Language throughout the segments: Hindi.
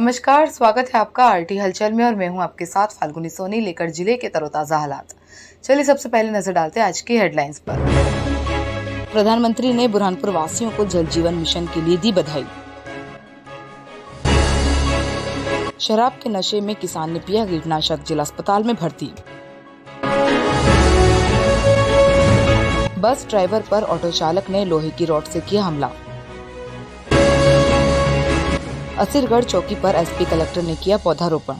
नमस्कार, स्वागत है आपका आरटी हलचल में और मैं हूं आपके साथ फाल्गुनी सोनी लेकर जिले के तरोताजा हालात। चलिए सबसे पहले नजर डालते हैं आज की हेडलाइंस पर। प्रधानमंत्री ने बुरहानपुर वासियों को जल जीवन मिशन के लिए दी बधाई। शराब के नशे में किसान ने पिया कीटनाशक, जिला अस्पताल में भर्ती। बस ड्राइवर पर ऑटो चालक ने लोहे की रॉड से किया हमला। असीरगढ़ चौकी पर एसपी कलेक्टर ने किया पौधारोपण।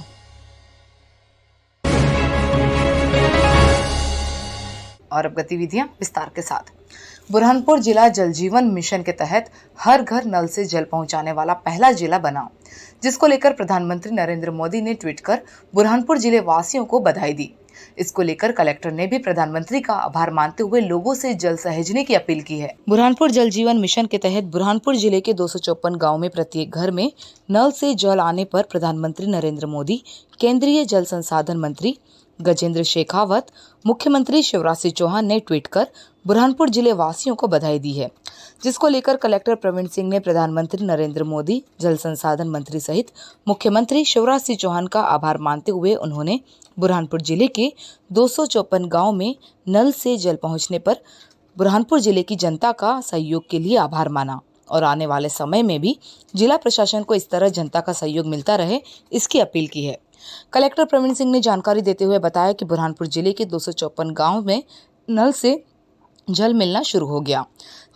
और अब गतिविधियां विस्तार के साथ। बुरहानपुर जिला जल जीवन मिशन के तहत हर घर नल से जल पहुंचाने वाला पहला जिला बना, जिसको लेकर प्रधानमंत्री नरेंद्र मोदी ने ट्वीट कर बुरहानपुर जिले वासियों को बधाई दी। इसको लेकर कलेक्टर ने भी प्रधानमंत्री का आभार मानते हुए लोगों से जल सहेजने की अपील की है। बुरहानपुर जल जीवन मिशन के तहत बुरहानपुर जिले के 254 गाँव में प्रत्येक घर में नल से जल आने पर प्रधानमंत्री नरेंद्र मोदी, केंद्रीय जल संसाधन मंत्री गजेंद्र शेखावत, मुख्यमंत्री शिवराज सिंह चौहान ने ट्वीट कर बुरहानपुर जिले वासियों को बधाई दी है, जिसको लेकर कलेक्टर प्रवीण सिंह ने प्रधानमंत्री नरेंद्र मोदी, जल संसाधन मंत्री सहित मुख्यमंत्री शिवराज सिंह चौहान का आभार मानते हुए उन्होंने बुरहानपुर जिले के 254 गांव में नल से जल पहुंचने पर बुरहानपुर जिले की जनता का सहयोग के लिए आभार माना और आने वाले समय में भी जिला प्रशासन को इस तरह जनता का सहयोग मिलता रहे, इसकी अपील की है। कलेक्टर प्रवीण सिंह ने जानकारी देते हुए बताया कि बुरहानपुर जिले के 254 गांव में नल से जल मिलना शुरू हो गया।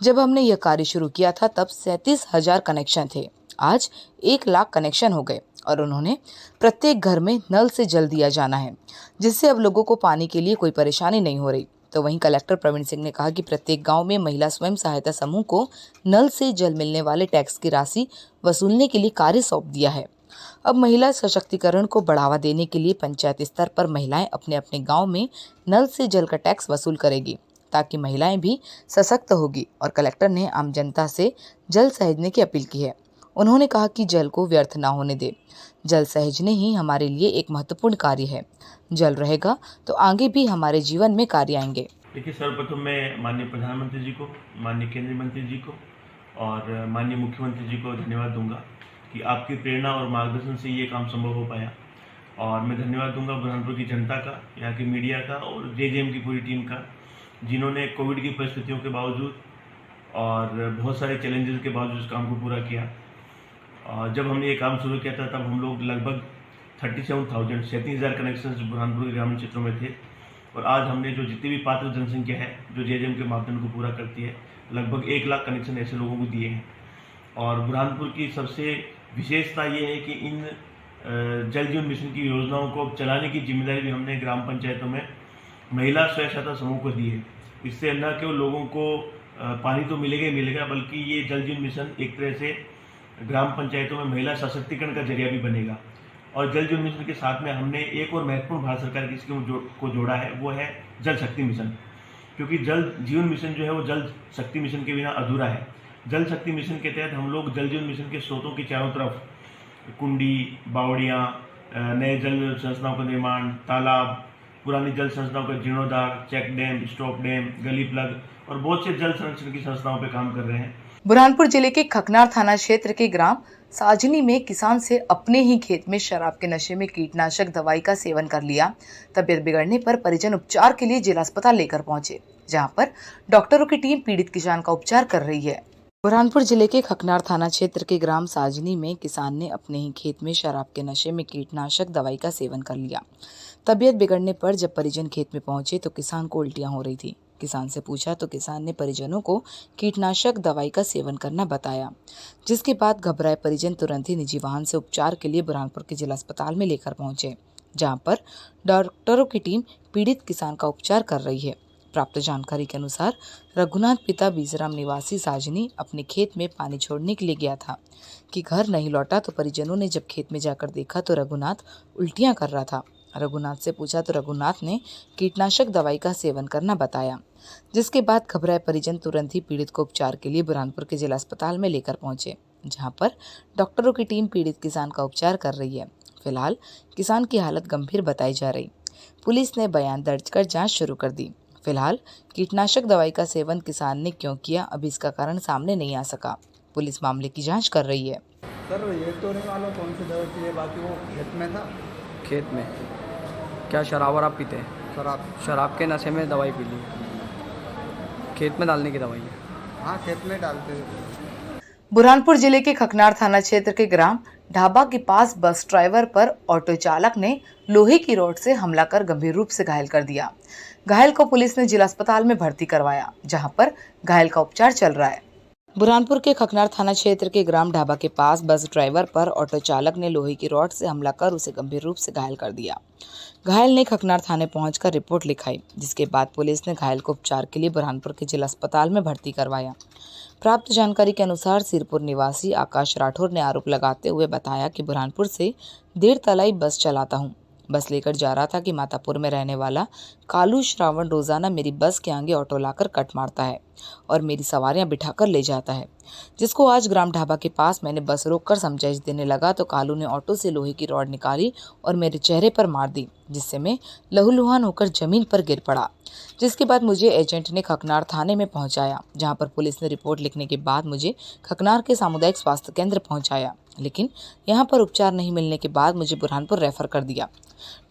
जब हमने यह कार्य शुरू किया था तब 37,000 कनेक्शन थे, आज 1 लाख कनेक्शन हो गए और उन्होंने प्रत्येक घर में नल से जल दिया जाना है, जिससे अब लोगों को पानी के लिए कोई परेशानी नहीं हो रही। तो वहीं कलेक्टर प्रवीण सिंह ने कहा कि प्रत्येक गांव में महिला स्वयं सहायता समूह को नल से जल मिलने वाले टैक्स की राशि वसूलने के लिए कार्य सौंप दिया है। अब महिला सशक्तिकरण को बढ़ावा देने के लिए पंचायत स्तर पर महिलाएं अपने अपने गांव में नल से जल का टैक्स वसूल करेगी, ताकि महिलाएं भी सशक्त होगी। और कलेक्टर ने आम जनता से जल सहेजने की अपील की है। उन्होंने कहा कि जल को व्यर्थ ना होने दे, जल सहेजने ही हमारे लिए एक महत्वपूर्ण कार्य है। जल रहेगा तो आगे भी हमारे जीवन में कार्य आएंगे। देखिए, सर्वप्रथम मैं माननीय प्रधानमंत्री जी को, माननीय केंद्रीय मंत्री जी को और माननीय मुख्यमंत्री जी को धन्यवाद दूंगा कि आपकी प्रेरणा और मार्गदर्शन से ये काम संभव हो पाया। और मैं धन्यवाद दूंगा बुरहानपुर की जनता का, यहाँ की मीडिया का और जेजेएम की पूरी टीम का, जिन्होंने कोविड की परिस्थितियों के बावजूद और बहुत सारे चैलेंजेस के बावजूद इस काम को पूरा किया। और जब हमने ये काम शुरू किया था तब हम लोग लगभग 37,000 कनेक्शंस बुरहानपुर के ग्रामीण क्षेत्रों में थे। और आज हमने जो जितनी भी पात्र जनसंख्या है जो जेजेएम के माध्यम को पूरा करती है, लगभग 1 लाख कनेक्शन ऐसे लोगों को दिए हैं। और बुरहानपुर की सबसे विशेषता ये है कि इन जल जीवन मिशन की योजनाओं को चलाने की जिम्मेदारी भी हमने ग्राम पंचायतों में महिला स्वयं सहायता समूह को दी है। इससे न केवल लोगों को पानी तो मिलेगा ही मिलेगा, बल्कि ये जल जीवन मिशन एक तरह से ग्राम पंचायतों में महिला सशक्तिकरण का जरिया भी बनेगा। और जल जीवन मिशन के साथ में हमने एक और महत्वपूर्ण भारत सरकार की स्कीम को जोड़ा है, वो है जल शक्ति मिशन। क्योंकि जल जीवन मिशन जो है वो जल शक्ति मिशन के बिना अधूरा है। जल शक्ति मिशन के तहत हम लोग जल जीवन मिशन के स्रोतों की चारों तरफ कुंडी, बावड़ियाँ, नए जल संस्थाओं का निर्माण, तालाब, पुरानी जल संस्थाओं का जीर्णोद्धार, check dam, stop dam, gully plug और बहुत से जल संरक्षण की संस्थाओं पर काम कर रहे हैं। बुरहानपुर जिले के खकनार थाना क्षेत्र के ग्राम साजनी में किसान से अपने ही खेत में शराब के नशे में कीटनाशक दवाई का सेवन कर लिया। तबीयत बिगड़ने पर परिजन उपचार के लिए जिला अस्पताल लेकर पहुंचे, जहां पर डॉक्टरों की टीम पीड़ित किसान का उपचार कर रही है। बुरहानपुर जिले के खकनार थाना क्षेत्र के ग्राम साजनी में किसान ने अपने ही खेत में शराब के नशे में कीटनाशक दवाई का सेवन कर लिया। तबीयत बिगड़ने पर जब परिजन खेत में पहुंचे तो किसान को उल्टियां हो रही थी। किसान से पूछा तो किसान ने परिजनों को कीटनाशक दवाई का सेवन करना बताया, जिसके बाद घबराए परिजन तुरंत ही निजी वाहन से उपचार के लिए बुरहानपुर के जिला अस्पताल में लेकर पहुंचे, जहां पर डॉक्टरों की टीम पीड़ित किसान का उपचार कर रही है। प्राप्त जानकारी के अनुसार रघुनाथ पिता बीजराम निवासी साजनी अपने खेत में पानी छोड़ने के लिए गया था कि घर नहीं लौटा तो परिजनों ने जब खेत में जाकर देखा तो रघुनाथ उल्टियां कर रहा था। रघुनाथ से पूछा तो रघुनाथ ने कीटनाशक दवाई का सेवन करना बताया, जिसके बाद घबराए परिजन तुरंत ही पीड़ित को उपचार के लिए बुरहानपुर के जिला अस्पताल में लेकर पहुंचे, जहां पर डॉक्टरों की टीम पीड़ित किसान का उपचार कर रही है। फिलहाल किसान की हालत गंभीर बताई जा रही। पुलिस ने बयान दर्ज कर जांच शुरू कर दी। फिलहाल कीटनाशक दवाई का सेवन किसान ने क्यों किया, अभी इसका कारण सामने नहीं आ सका। पुलिस मामले की जांच कर रही है। सर ये तो नहीं मालूम कौन सी दवा थी, बाकी वो खेत में था। खेत में क्या शराब वराब पीते हैं? शराब। शराब के नशे में दवाई पी ली, खेत में डालने की दवाई है। हाँ खेत में डालते थे। बुरहानपुर जिले के खकनार थाना क्षेत्र के ग्राम ढाबा के पास बस ड्राइवर पर ऑटो चालक ने लोहे की रॉड से हमला कर गंभीर रूप से घायल कर दिया। घायल को पुलिस ने जिला अस्पताल में भर्ती करवाया, जहां पर घायल का उपचार चल रहा है। बुरहानपुर के खकनार थाना क्षेत्र के ग्राम ढाबा के पास बस ड्राइवर पर ऑटो चालक ने लोहे की रॉड से हमला कर उसे गंभीर रूप से घायल कर दिया। घायल ने खकनार थाने पहुंचकर रिपोर्ट लिखाई, जिसके बाद पुलिस ने घायल को उपचार के लिए बुरहानपुर के जिला अस्पताल में भर्ती करवाया। प्राप्त जानकारी के अनुसार सिरपुर निवासी आकाश राठौर ने आरोप लगाते हुए बताया कि बुरहानपुर से देर तलाई बस चलाता हूं। बस लेकर जा रहा था कि मातापुर में रहने वाला कालू श्रावण रोजाना मेरी बस के आगे ऑटो लाकर कट मारता है और मेरी सवारियां बिठाकर ले जाता है, जिसको आज ग्राम ढाबा के पास मैंने बस रोककर समझाइश देने लगा तो कालू ने ऑटो से लोहे की रॉड निकाली और मेरे चेहरे पर मार दी, जिससे मैं लहूलुहान होकर जमीन पर गिर पड़ा। जिसके बाद मुझे एजेंट ने खकनार थाने में पहुंचाया, जहां पर पुलिस ने रिपोर्ट लिखने के बाद मुझे खकनार के सामुदायिक स्वास्थ्य केंद्र पहुंचाया, लेकिन यहां पर उपचार नहीं मिलने के बाद मुझे बुरहानपुर रेफर कर दिया।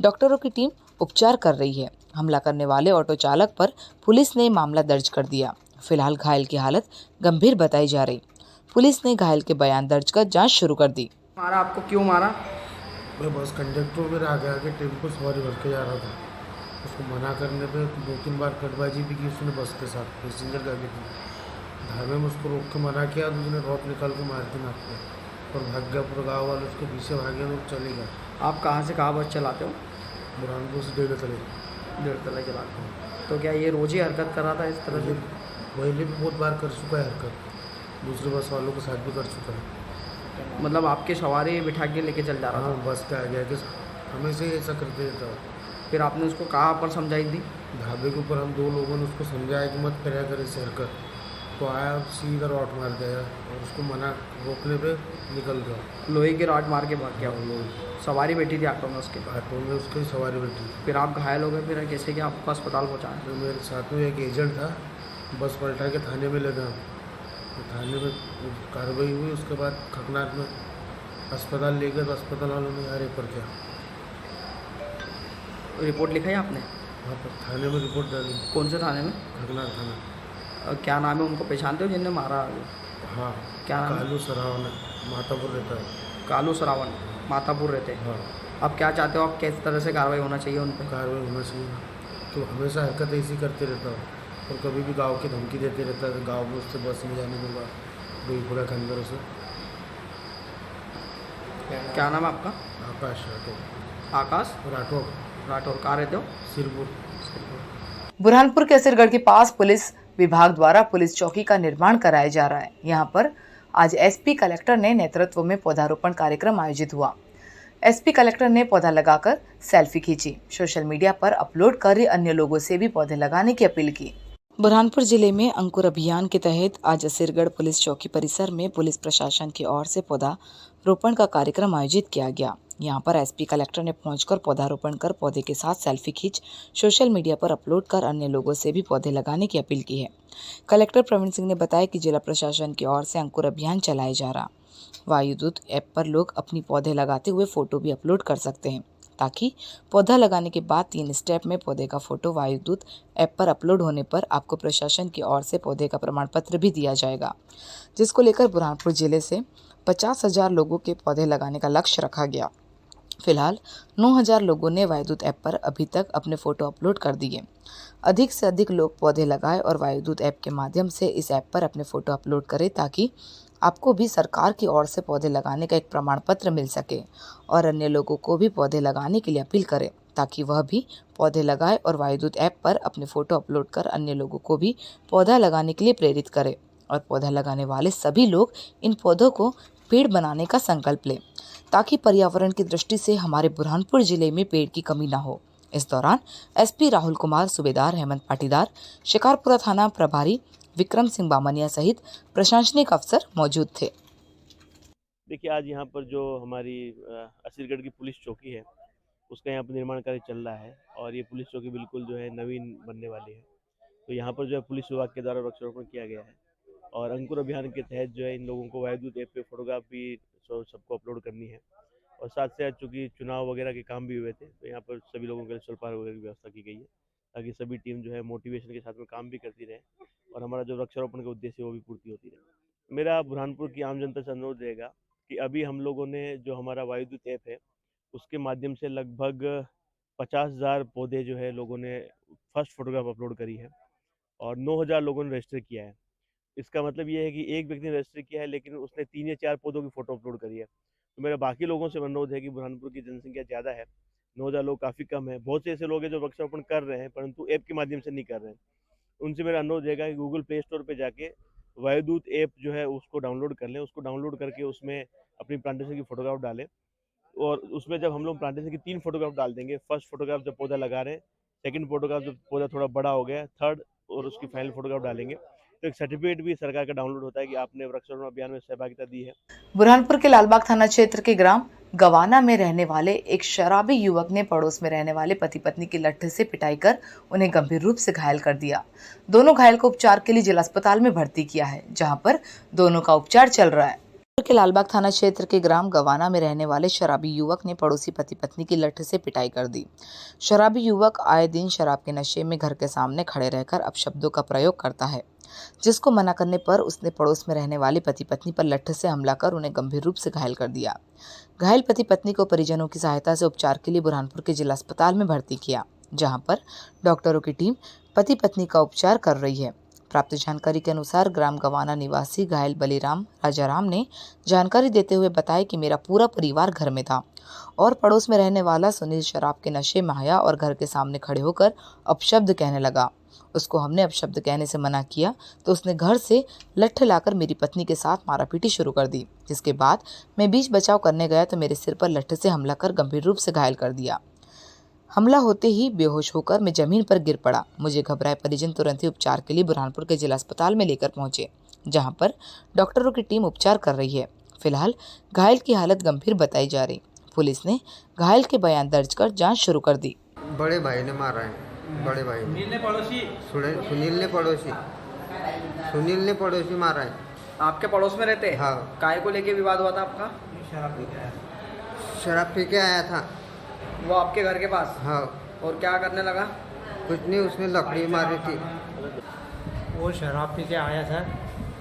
डॉक्टरों की टीम उपचार कर रही है। हमला करने वाले ऑटो चालक पर पुलिस ने मामला दर्ज कर दिया। फिलहाल घायल की हालत गंभीर बताई जा रही। पुलिस ने घायल के बयान दर्ज कर जांच शुरू कर दी। मारा आपको क्यों मारा? मैं बस कंडक्टर मेरे आगे टेम्पो सवारी भर के जा रहा था। उसको मना करने पे 2-3 बार कटबाजी भी की उसने बस के साथ, पैसेंजर गाड़ी की। ढाबे में उसको रोक के मना किया तो उसने रॉड निकाल के मार दी नाक पे और भाग गया। पूरा गाँव वाले उसके पीछे भागे तो चले गए। आप कहाँ से कहाँ बस चलाते हो? बुरहानपुर से डेढ़ चले। डेढ़ तला चलाते हो। तो क्या ये रोज ही हरकत कर रहा था इस तरह से? पहले भी बहुत बार कर चुका है हरकत, दूसरे बस वालों के साथ भी कर चुका है। मतलब आपके सवारी बिठा के लेके चल जा रहा हाँ था? बस के आगे आगे हमेशा ही ऐसा करते रहता है। फिर आपने उसको कहाँ पर समझाई दी? ढाबे के ऊपर हम 2 लोगों ने उसको समझाया कि मत कराया करे इसे हरकत, तो आया सीधा रॉड मार दिया और उसको मना रोकने पे निकल गया। लोहे की रॉड मार के भाग गया। और लोग सवारी बैठी थी ऑटो में उसके? ऑटो में उसकी सवारी बैठी। फिर आप घायल हो गए, फिर कैसे कि आपको अस्पताल पहुँचाया? तो मेरे साथ में एक एजेंट था, बस पलटा के थाने में ले गया। तो थाने में कार्रवाई हुई, उसके बाद खकनार में अस्पताल ले गए तो अस्पताल वालों ने यार रेफर किया। रिपोर्ट लिखाई आपने? वहाँ पर थाने में रिपोर्ट डाली, कौन से थाने में? खकनार थाना। क्या नाम है? उनको पहचानते हो जिनने मारा? हाँ क्या नाम है? कालू सरावना, मातापुर रहता है। कालू सरावन, मातापुर रहते हैं। हाँ अब क्या चाहते हो आप? किस तरह से कार्रवाई होना चाहिए उन पर? कार्रवाई होना चाहिए। तो हमेशा हरकत ऐसी करते रहता हूँ और कभी भी गांव की धमकी देते रहता है। गांव में उससे बस में जाने दूंगा, डोईपुरा के अंदर उसे। क्या नाम है आपका? आकाश राठौर। आकाश राठौर, राठौर। कहाँ रहते हो? सिरपुर। बुरहानपुर के असरगढ़ के पास पुलिस विभाग द्वारा पुलिस चौकी का निर्माण कराया जा रहा है। यहाँ पर आज एसपी कलेक्टर ने नेतृत्व में पौधारोपण कार्यक्रम आयोजित हुआ। एसपी कलेक्टर ने पौधा लगाकर सेल्फी खींची, सोशल मीडिया पर अपलोड कर अन्य लोगों से भी पौधे लगाने की अपील की। बुरहानपुर जिले में अंकुर अभियान के तहत आज असरगढ़ पुलिस चौकी परिसर में पुलिस प्रशासन की ओर से पौधारोपण का कार्यक्रम आयोजित किया गया। यहाँ पर एसपी कलेक्टर ने पहुंचकर पौधारोपण कर पौधे के साथ सेल्फी खींच सोशल मीडिया पर अपलोड कर अन्य लोगों से भी पौधे लगाने की अपील की है। कलेक्टर प्रवीण सिंह ने बताया कि जिला प्रशासन की ओर से अंकुर अभियान चलाया जा रहा। वायुदूत ऐप पर लोग अपनी पौधे लगाते हुए फोटो भी अपलोड कर सकते हैं, ताकि पौधा लगाने के बाद 3 स्टेप में पौधे का फोटो वायुदूत ऐप पर अपलोड होने पर आपको प्रशासन की ओर से पौधे का प्रमाण पत्र भी दिया जाएगा, जिसको लेकर बुरहानपुर जिले से 50,000 लोगों के पौधे लगाने का लक्ष्य रखा गया। फिलहाल 9,000 लोगों ने वायुदूत ऐप पर अभी तक अपने फोटो अपलोड कर दिए। अधिक से अधिक लोग पौधे लगाएं और वायुदूत ऐप के माध्यम से इस ऐप पर अपने फोटो अपलोड करें, ताकि आपको भी सरकार की ओर से पौधे लगाने का एक प्रमाण पत्र मिल सके और अन्य लोगों को भी पौधे लगाने के लिए अपील करें, ताकि वह भी पौधे लगाए और वायुदूत ऐप पर अपने फोटो अपलोड कर अन्य लोगों को भी पौधा लगाने के लिए प्रेरित करें और पौधा लगाने वाले सभी लोग इन पौधों को पेड़ बनाने का संकल्प लें, ताकि पर्यावरण की दृष्टि से हमारे बुरहानपुर जिले में पेड़ की कमी न हो। इस दौरान एसपी राहुल कुमार, सूबेदार हेमंत पाटीदार, शिकारपुरा थाना प्रभारी विक्रम सिंह बामनिया सहित प्रशासनिक अफसर मौजूद थे। देखिए, आज यहाँ पर जो हमारी असरगढ़ की पुलिस चौकी है, उसका यहाँ पर निर्माण कार्य चल रहा है और ये पुलिस चौकी बिल्कुल जो है नवीन बनने वाली है। तो यहाँ पर जो है पुलिस विभाग के द्वारा वृक्षारोपण किया गया है और अंकुर अभियान के तहत जो है इन लोगों को वायुदूत ऐप पे फोटोग्राफ भी सबको अपलोड करनी है। और साथ साथ चूँकि चुनाव वगैरह के काम भी हुए थे तो यहाँ पर सभी लोगों के लिए सुल्पार वगैरह की व्यवस्था की गई है ताकि सभी टीम जो है मोटिवेशन के साथ में काम भी करती रहे और हमारा जो वृक्षारोपण का उद्देश्य है वो भी पूर्ति होती रहे। मेरा बुरहानपुर की आम जनता से अनुरोध रहेगा कि अभी हम लोगों ने जो हमारा वायुदूत ऐप है उसके माध्यम से लगभग 50,000 पौधे जो है लोगों ने फर्स्ट फोटोग्राफ अपलोड करी है और 9,000 लोगों ने रजिस्टर किया है। इसका मतलब ये है कि एक व्यक्ति ने रजिस्टर किया है लेकिन उसने 3 या 4 पौधों की फ़ोटो अपलोड करी है। तो मेरा बाकी लोगों से अनुरोध है कि बुरहानपुर की जनसंख्या ज़्यादा है, 9,000 लोग काफ़ी कम है। बहुत से ऐसे लोग हैं जो वृक्षारोपण कर रहे हैं परंतु ऐप के माध्यम से नहीं कर रहे हैं। उनसे मेरा अनुरोध रहेगा कि गूगल प्ले स्टोर पे जाके वायुदूत ऐप जो है उसको डाउनलोड कर लें। उसको डाउनलोड करके उसमें अपनी प्लांटेशन की फ़ोटोग्राफ डालें और उसमें जब हम लोग प्लांटेशन की 3 फोटोग्राफ डाल देंगे, फर्स्ट फोटोग्राफ जब पौधा लगा रहे हैं, सेकंड फोटोग्राफ जब पौधा थोड़ा बड़ा हो गया, थर्ड और उसकी फाइनल फोटोग्राफ डालेंगे तो एक सर्टिफिकेट भी सरकार का डाउनलोड होता है कि आपने वृक्षारोपण अभियान में सहभागिता दी है। बुरहानपुर के लालबाग थाना क्षेत्र के ग्राम गवाना में रहने वाले एक शराबी युवक ने पड़ोस में रहने वाले पति पत्नी की लट्ठे से पिटाई कर उन्हें गंभीर रूप से घायल कर दिया। दोनों घायल को उपचार के लिए जिला अस्पताल में भर्ती किया है, जहां पर दोनों का उपचार चल रहा है। के लालबाग थाना क्षेत्र के ग्राम गवाना में रहने वाले शराबी युवक ने पड़ोसी पति पत्नी की लट्ठे से पिटाई कर दी। शराबी युवक आए दिन शराब के नशे में घर के सामने खड़े रहकर अपशब्दों का प्रयोग करता है, जिसको मना करने पर उसने पड़ोस में रहने वाले पति पत्नी पर लट्ठे से हमला कर उन्हें गंभीर रूप से घायल कर दिया। घायल पति पत्नी को परिजनों की सहायता से उपचार के लिए बुरहानपुर के जिला अस्पताल में भर्ती किया, जहां पर डॉक्टरों की टीम पति पत्नी का उपचार कर रही है। प्राप्त जानकारी के अनुसार ग्राम गवाना निवासी घायल बलीराम राजाराम ने जानकारी देते हुए बताया कि मेरा पूरा परिवार घर में था और पड़ोस में रहने वाला सुनील शराब के नशे में आया और घर के सामने खड़े होकर अपशब्द कहने लगा। उसको हमने अपशब्द कहने से मना किया तो उसने घर से लट्ठे लाकर मेरी पत्नी के साथ मारापीटी शुरू कर दी, जिसके बाद मैं बीच बचाव करने गया तो मेरे सिर पर लट्ठे से हमला कर गंभीर रूप से घायल कर दिया। हमला होते ही बेहोश होकर मैं जमीन पर गिर पड़ा। मुझे घबराए परिजन तुरंत ही उपचार के लिए बुरहानपुर के जिला अस्पताल में लेकर पहुंचे, जहां पर डॉक्टरों की टीम उपचार कर रही है। फिलहाल घायल की हालत गंभीर बताई जा रही। पुलिस ने घायल के बयान दर्ज कर जांच शुरू कर दी। बड़े भाई ने मारा है, बड़े भाई सुनील ने पड़ोसी मारा है। आपके पड़ोस में रहते हैं? हाँ। काय को लेके विवाद हुआ था आपका? शराब पी के आया था वो आपके घर के पास? हाँ। और क्या करने लगा? कुछ नहीं, उसने लकड़ी मारी थी। वो शराब पी के आया था,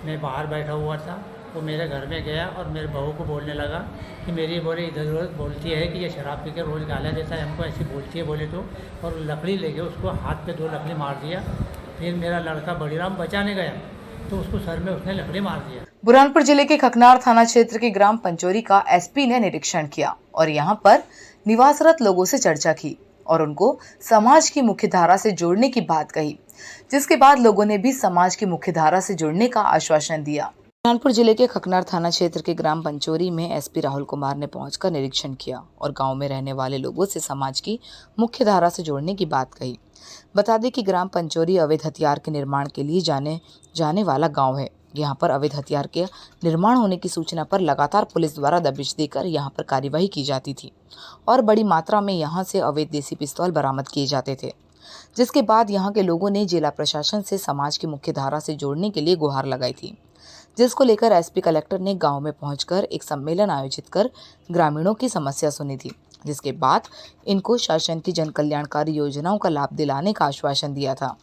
मैं बाहर बैठा हुआ था, वो मेरे घर में गया और मेरे बहू को बोलने लगा कि मेरी बोले इधर उधर बोलती है कि ये शराब पी के रोज़ गालियाँ देता है हमको, ऐसी बोलती है बोले तो, और लकड़ी लेके उसको हाथ पे 2 लकड़ी मार दिया। फिर मेरा लड़का बलीराम बचाने गया तो उसको सर में उसने लकड़ी मार दिया। बुरहानपुर जिले के खकनार थाना क्षेत्र के ग्राम पंचोरी का एसपी ने निरीक्षण किया और यहां पर निवासरत लोगों से चर्चा की और उनको समाज की मुख्य धारा से जोड़ने की बात कही, जिसके बाद लोगों ने भी समाज की मुख्य धारा से जुड़ने का आश्वासन दिया। बुरहानपुर जिले के खकनार थाना क्षेत्र के ग्राम पंचोरी में एसपी राहुल कुमार ने पहुंचकर निरीक्षण किया और गांव में रहने वाले लोगों से समाज की मुख्य धारा से जोड़ने की बात कही। बता दें कि ग्राम पंचोरी अवैध हथियार के निर्माण के लिए जाने वाला गाँव है। यहाँ पर अवैध हथियार के निर्माण होने की सूचना पर लगातार पुलिस द्वारा दबिश देकर यहाँ पर कार्यवाही की जाती थी और बड़ी मात्रा में यहाँ से अवैध देसी पिस्तौल बरामद किए जाते थे, जिसके बाद यहाँ के लोगों ने जिला प्रशासन से समाज की मुख्य धारा से जोड़ने के लिए गुहार लगाई थी, जिसको लेकर एसपी कलेक्टर ने गांव में पहुंचकर एक सम्मेलन आयोजित कर ग्रामीणों की समस्या सुनी थी, जिसके बाद इनको शासन की जन कल्याणकारी योजनाओं का लाभ दिलाने का आश्वासन दिया था,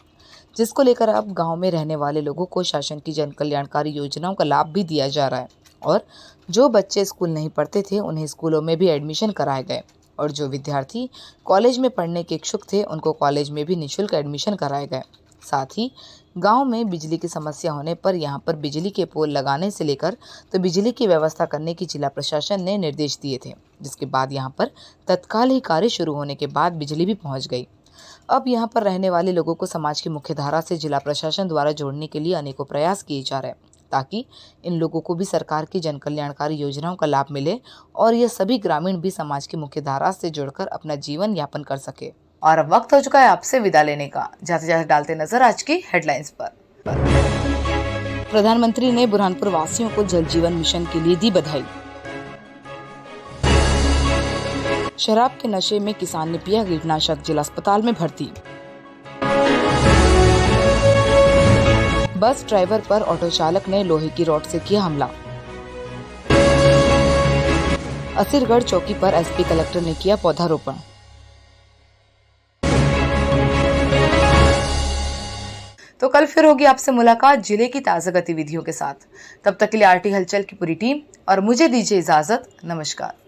जिसको लेकर अब गांव में रहने वाले लोगों को शासन की जन कल्याणकारी योजनाओं का लाभ भी दिया जा रहा है और जो बच्चे स्कूल नहीं पढ़ते थे उन्हें स्कूलों में भी एडमिशन कराए गए और जो विद्यार्थी कॉलेज में पढ़ने के इच्छुक थे उनको कॉलेज में भी निःशुल्क एडमिशन कराए गए। साथ ही गांव में बिजली की समस्या होने पर यहां पर बिजली के पोल लगाने से लेकर तो बिजली की व्यवस्था करने की जिला प्रशासन ने निर्देश दिए थे, जिसके बाद यहां पर तत्काल ही कार्य शुरू होने के बाद बिजली भी पहुंच गई। अब यहां पर रहने वाले लोगों को समाज की मुख्य धारा से जिला प्रशासन द्वारा जोड़ने के लिए अनेकों प्रयास किए जा रहे हैं, ताकि इन लोगों को भी सरकार की जन कल्याणकारी योजनाओं का लाभ मिले और ये सभी ग्रामीण भी समाज की मुख्य धारा से जुड़कर अपना जीवन यापन कर सके। और अब वक्त हो चुका है आपसे विदा लेने का। जाते जाते डालते नजर आज की हेडलाइंस पर। प्रधानमंत्री ने बुरहानपुर वासियों को जल जीवन मिशन के लिए दी बधाई। शराब के नशे में किसान ने पिया कीटनाशक, जिला अस्पताल में भर्ती। बस ड्राइवर पर ऑटो चालक ने लोहे की रॉड से किया हमला। असीरगढ़ चौकी पर एसपी कलेक्टर ने किया पौधारोपण। तो कल फिर होगी आपसे मुलाकात जिले की ताजा गतिविधियों के साथ। तब तक के लिए आरटी हलचल की पूरी टीम और मुझे दीजिए इजाजत। नमस्कार।